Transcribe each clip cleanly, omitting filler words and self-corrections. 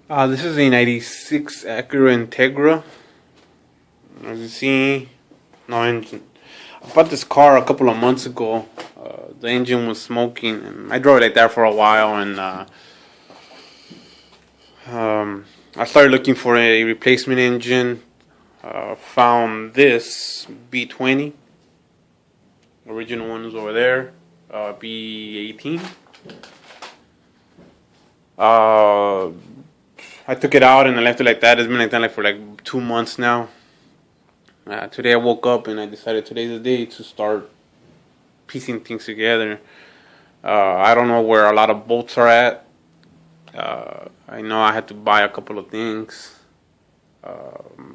This is a 96 Acura Integra. As you see, no engine. I bought this car a couple of months ago. The engine was smoking, and I drove it like that for a while. And I started looking for a replacement engine. Found this b20. Original one is over there. B18. I took it out and I left it like that. It's been like that for 2 months now. Today I woke up and I decided today's the day to start piecing things together. I don't know where a lot of bolts are at. I know I had to buy a couple of things.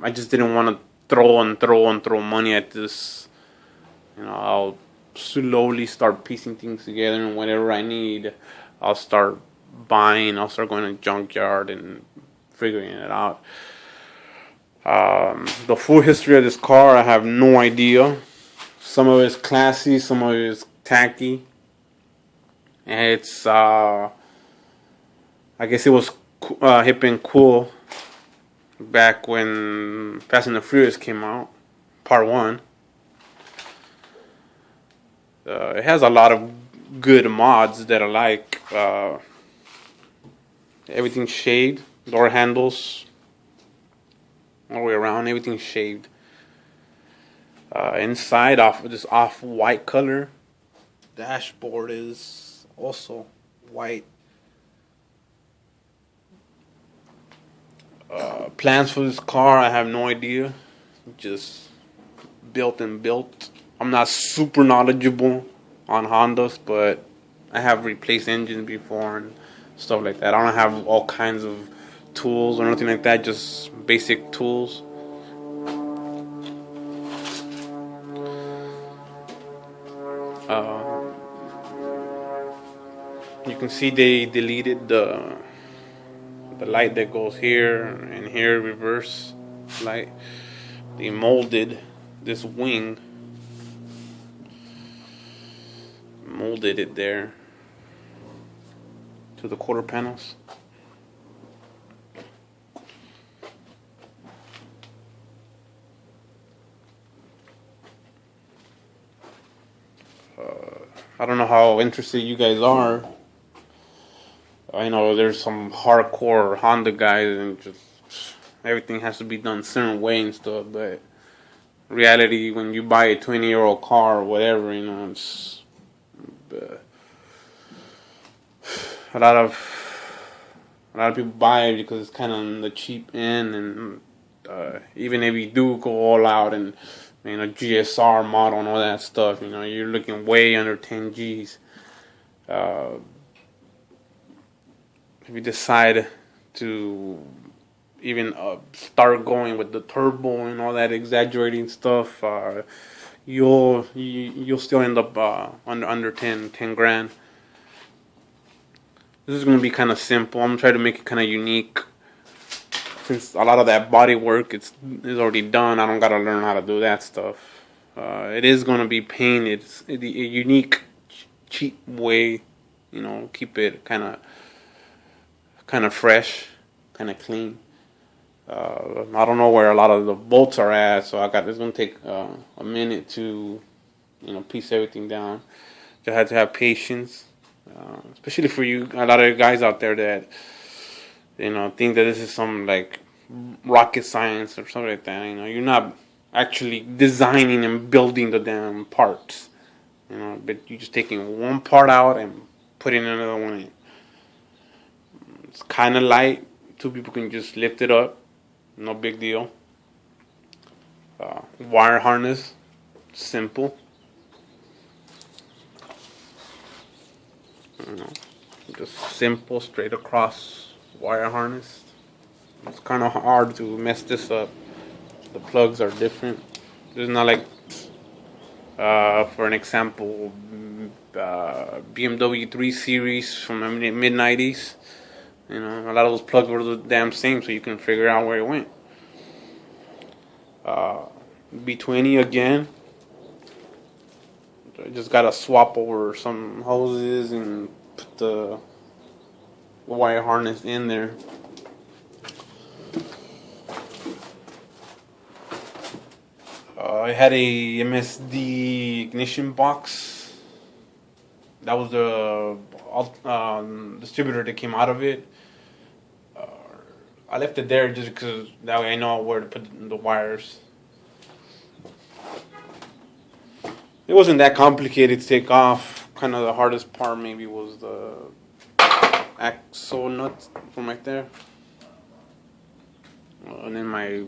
I just didn't want to throw money at this. I'll slowly start piecing things together, and whatever I need, I'll start buying. I'll start going to the junkyard and figuring it out. The full history of this car, I have no idea. Some of it's classy, some of it is tacky. And it's, I guess it was hip and cool back when Fast and the Furious came out, Part 1. It has a lot of good mods that I like. Everything's shaved, door handles, all the way around, everything's shaved. Inside, this off-white color. Dashboard is also white. Plans for this car, I have no idea. Just built. I'm not super knowledgeable on Hondas, but I have replaced engines before and stuff like that. I don't have all kinds of tools or nothing like that, just basic tools. You can see they deleted the light that goes here and here, reverse light. They molded this wing, molded it there to the quarter panels. I don't know how interested you guys are. I know there's some hardcore Honda guys and just everything has to be done a certain way and stuff, but reality, when you buy a 20-year-old car or whatever, it's a lot of people buy it because it's kind of on the cheap end, and even if you do go all out and GSR model and all that stuff, you're looking way under 10 G's. If you decide to even start going with the turbo and all that exaggerating stuff, you'll still end up under 10 grand. This is going to be kind of simple. I'm going to try to make it kind of unique. Since a lot of that body work is already done, I don't got to learn how to do that stuff. It is going to be painted a unique, cheap way, keep it kind of fresh, kind of clean. I don't know where a lot of the bolts are at, so it's going to take a minute to, piece everything down. You have to have patience, especially for you, a lot of guys out there that, think that this is some rocket science or something like that. You're not actually designing and building the damn parts, but you're just taking one part out and putting another one in. It's kind of light. Two people can just lift it up. No big deal. Wire harness, simple. Just simple, straight across wire harness. It's kind of hard to mess this up. The plugs are different. It's not like, for an example, BMW 3 Series from the mid-90s. A lot of those plugs were the damn same, so you can figure out where it went. B20 again. I just gotta swap over some hoses and put the wire harness in there. I had a MSD ignition box. That was the distributor that came out of it. I left it there just because that way I know where to put the wires. It wasn't that complicated to take off. Kind of the hardest part maybe was the axle nut from right there. And then my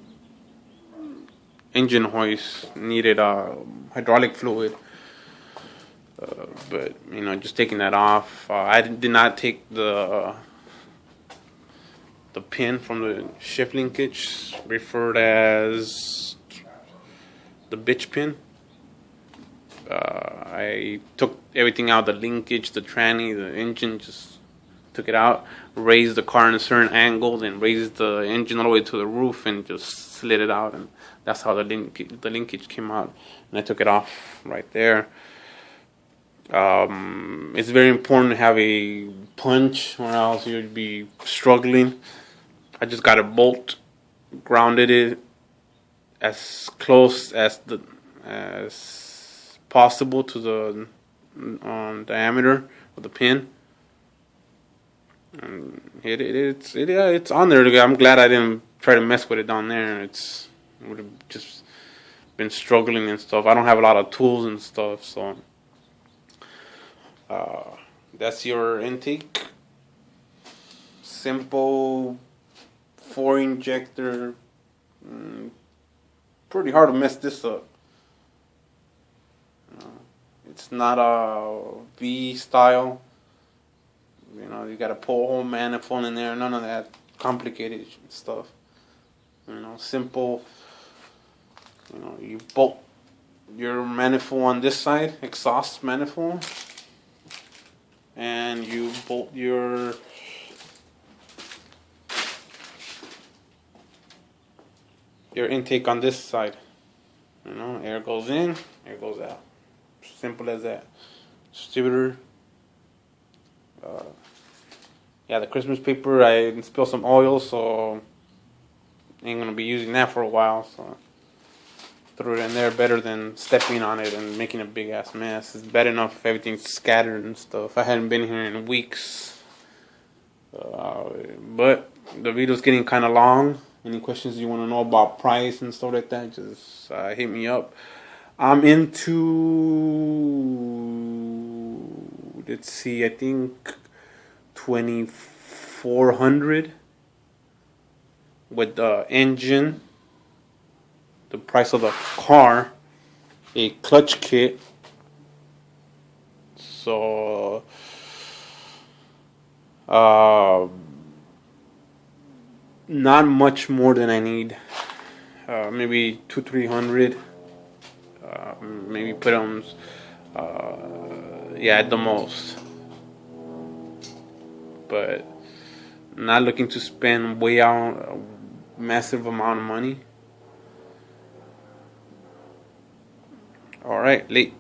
engine hoist needed hydraulic fluid. But you know, just taking that off. I did not take the pin from the shift linkage, referred as the bitch pin. I took everything out, the linkage, the tranny, the engine, just took it out, raised the car in a certain angle, then raised the engine all the way to the roof and just slid it out, and that's how the linkage came out. And I took it off right there. It's very important to have a punch, or else you'd be struggling. I just got a bolt, grounded it as close as possible to the diameter of the pin. And it's on there. I'm glad I didn't try to mess with it down there. It would have just been struggling and stuff. I don't have a lot of tools and stuff, so that's your intake. Simple 4-injector. Pretty hard to mess this up. It's not a V style. You know, you got to pull a whole manifold in there. None of that complicated stuff. You know, simple. You know, you bolt your manifold on this side, exhaust manifold, and you bolt your intake on this side. You know, air goes in, air goes out. Simple as that. Distributor. Yeah, the Christmas paper, I spilled some oil, so ain't gonna be using that for a while. So threw it in there. Better than stepping on it and making a big ass mess. It's bad enough if everything's scattered and stuff. I hadn't been here in weeks, but the video's getting kind of long. Any questions you want to know about price and stuff like that, just hit me up. I'm into, let's see, I think 2,400 with the engine, the price of the car, a clutch kit. So not much more than I need. Maybe 200-300. Maybe put on, yeah, at the most. But not looking to spend way out a massive amount of money. All right, late.